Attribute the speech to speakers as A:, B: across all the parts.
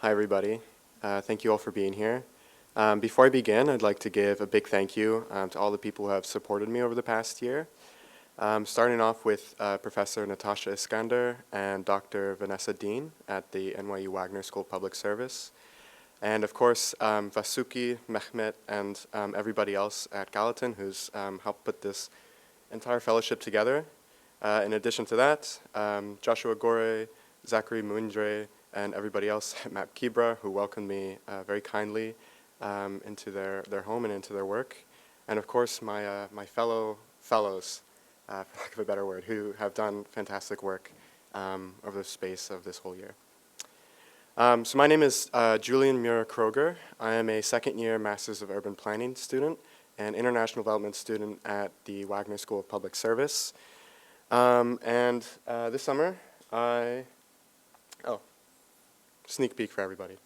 A: Hi, everybody. Thank you all for being here. Before I begin, I'd like to give a big thank you to all the people who have supported me over the past year. Starting off with Professor Natasha Iskander and Dr. Vanessa Dean at the NYU Wagner School of Public Service. And of course, Vasuki, Mehmet, and everybody else at Gallatin who's helped put this entire fellowship together. In addition to that, Joshua Gore, Zachary Muindre, and everybody else at MAP Kibra who welcomed me very kindly into their home and into their work. And of course, my fellows, for lack of a better word, who have done fantastic work over the space of this whole year. So my name is Julian Mura-Kröger. I am a second-year Masters of Urban Planning student and International Development student at the Wagner School of Public Service. This summer, sneak peek for everybody.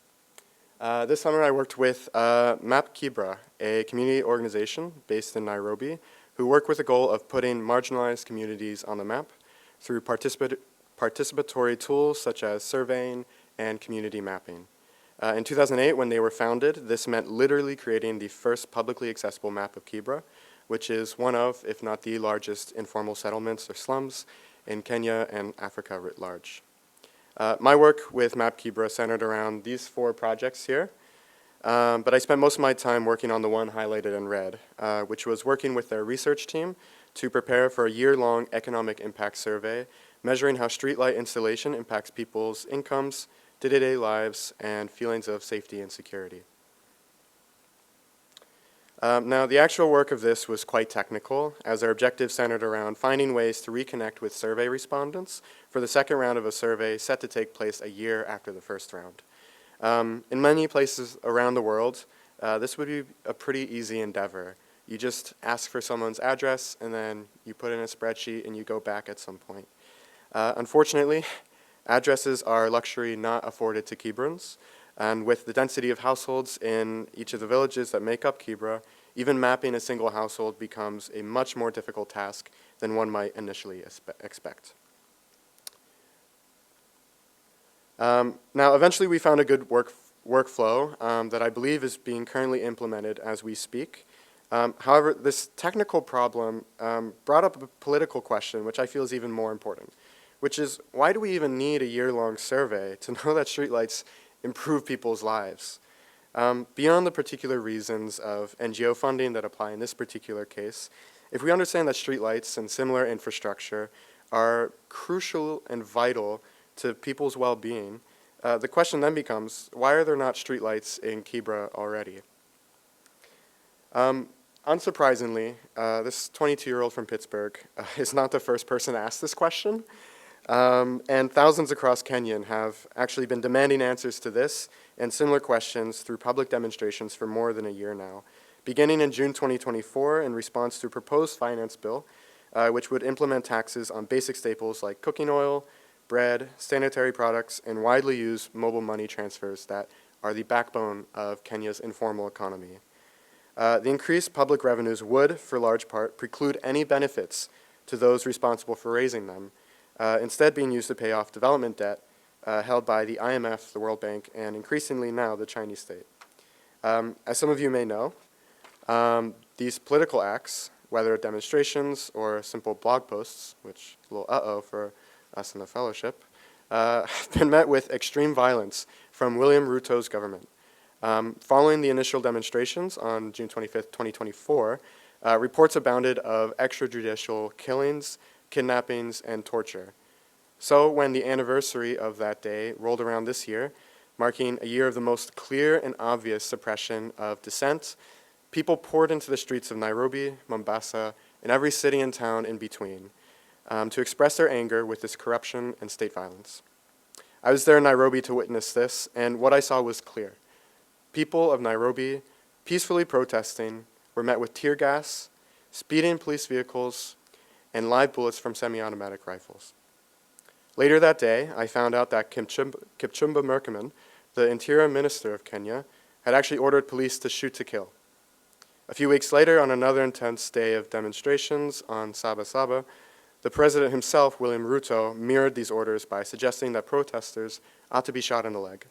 A: This summer I worked with MAP Kibra, a community organization based in Nairobi, who work with the goal of putting marginalized communities on the map through participatory tools such as surveying and community mapping. In 2008, when they were founded, this meant literally creating the first publicly accessible map of Kibra, which is one of, if not the largest, informal settlements or slums in Kenya and Africa writ large. My work with MAP Kibra centered around these 4 projects here, but I spent most of my time working on the one highlighted in red, which was working with their research team to prepare for a year-long economic impact survey, measuring how streetlight installation impacts people's incomes, day-to-day lives, and feelings of safety and security. Now, the actual work of this was quite technical, as our objective centered around finding ways to reconnect with survey respondents for the second round of a survey set to take place a year after the first round. In many places around the world, this would be a pretty easy endeavor. You just ask for someone's address, and then you put in a spreadsheet, and you go back at some point. Unfortunately, addresses are a luxury not afforded to Kibrans. And with the density of households in each of the villages that make up Kibra, even mapping a single household becomes a much more difficult task than one might initially expect. Now, eventually we found a good workflow that I believe is being currently implemented as we speak. However, this technical problem brought up a political question, which I feel is even more important, which is, why do we even need a year-long survey to know that streetlights improve people's lives? Beyond the particular reasons of NGO funding that apply in this particular case, if we understand that streetlights and similar infrastructure are crucial and vital to people's well-being, the question then becomes, why are there not streetlights in Kibra already? Unsurprisingly, this 22-year-old from Pittsburgh is not the first person to ask this question. And thousands across Kenya have actually been demanding answers to this and similar questions through public demonstrations for more than a year now, beginning in June 2024 in response to a proposed finance bill, which would implement taxes on basic staples like cooking oil, bread, sanitary products, and widely used mobile money transfers that are the backbone of Kenya's informal economy. The increased public revenues would, for large part, preclude any benefits to those responsible for raising them, instead being used to pay off development debt held by the IMF, the World Bank, and increasingly now the Chinese state. As some of you may know, these political acts, whether demonstrations or simple blog posts, which is a little uh-oh for us in the fellowship, have been met with extreme violence from William Ruto's government. Following the initial demonstrations on June 25th, 2024, reports abounded of extrajudicial killings, kidnappings, and torture. So when the anniversary of that day rolled around this year, marking a year of the most clear and obvious suppression of dissent, people poured into the streets of Nairobi, Mombasa, and every city and town in between to express their anger with this corruption and state violence. I was there in Nairobi to witness this, and what I saw was clear. People of Nairobi, peacefully protesting, were met with tear gas, speeding police vehicles, and live bullets from semi-automatic rifles. Later that day, I found out that Kipchumba Murkomen, the Interior Minister of Kenya, had actually ordered police to shoot to kill. A few weeks later, on another intense day of demonstrations on Saba, the president himself, William Ruto, mirrored these orders by suggesting that protesters ought to be shot in the leg.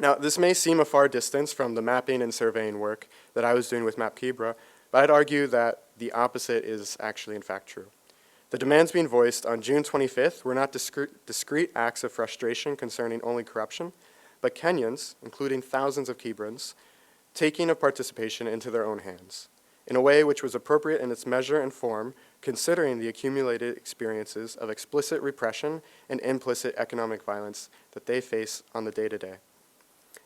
A: Now, this may seem a far distance from the mapping and surveying work that I was doing with MapKibra, but I'd argue that the opposite is actually in fact true. The demands being voiced on June 25th were not discrete acts of frustration concerning only corruption, but Kenyans, including thousands of Kibrans, taking of participation into their own hands, in a way which was appropriate in its measure and form, considering the accumulated experiences of explicit repression and implicit economic violence that they face on the day-to-day.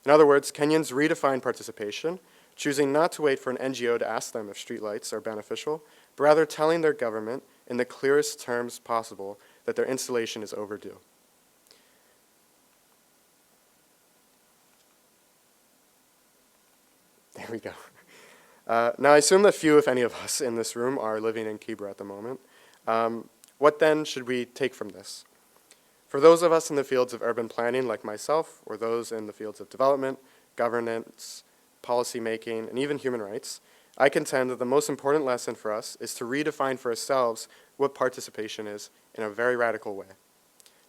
A: In other words, Kenyans redefined participation, choosing not to wait for an NGO to ask them if streetlights are beneficial, but rather telling their government in the clearest terms possible that their installation is overdue. There we go. Now, I assume that few, if any of us in this room are living in Kibra at the moment. What then should we take from this? For those of us in the fields of urban planning like myself, or those in the fields of development, governance, policy making, and even human rights, I contend that the most important lesson for us is to redefine for ourselves what participation is in a very radical way.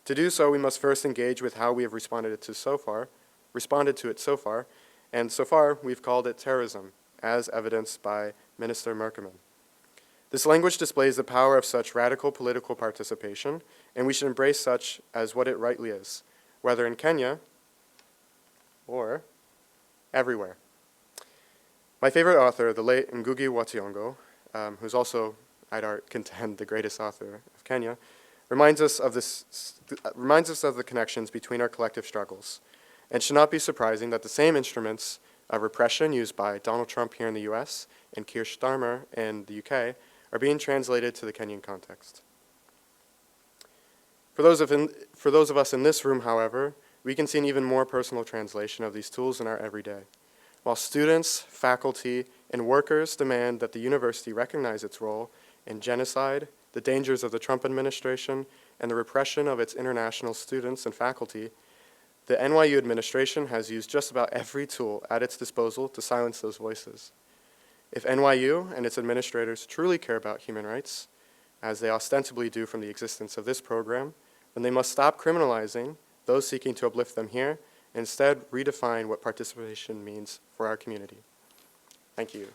A: To do so, we must first engage with how we have responded to it so far, and so far we've called it terrorism, as evidenced by Minister Merkelman. This language displays the power of such radical political participation, and we should embrace such as what it rightly is, whether in Kenya or everywhere. My favorite author, the late Ngugi wa Thiong'o, who's also, I'd contend, the greatest author of Kenya, reminds us of the connections between our collective struggles. And it should not be surprising that the same instruments of repression used by Donald Trump here in the US and Keir Starmer in the UK are being translated to the Kenyan context. For those of us in this room, however, we can see an even more personal translation of these tools in our everyday. While students, faculty, and workers demand that the university recognize its role in genocide, the dangers of the Trump administration, and the repression of its international students and faculty, the NYU administration has used just about every tool at its disposal to silence those voices. If NYU and its administrators truly care about human rights, as they ostensibly do from the existence of this program, then they must stop criminalizing those seeking to uplift them here, and instead redefine what participation means for our community. Thank you.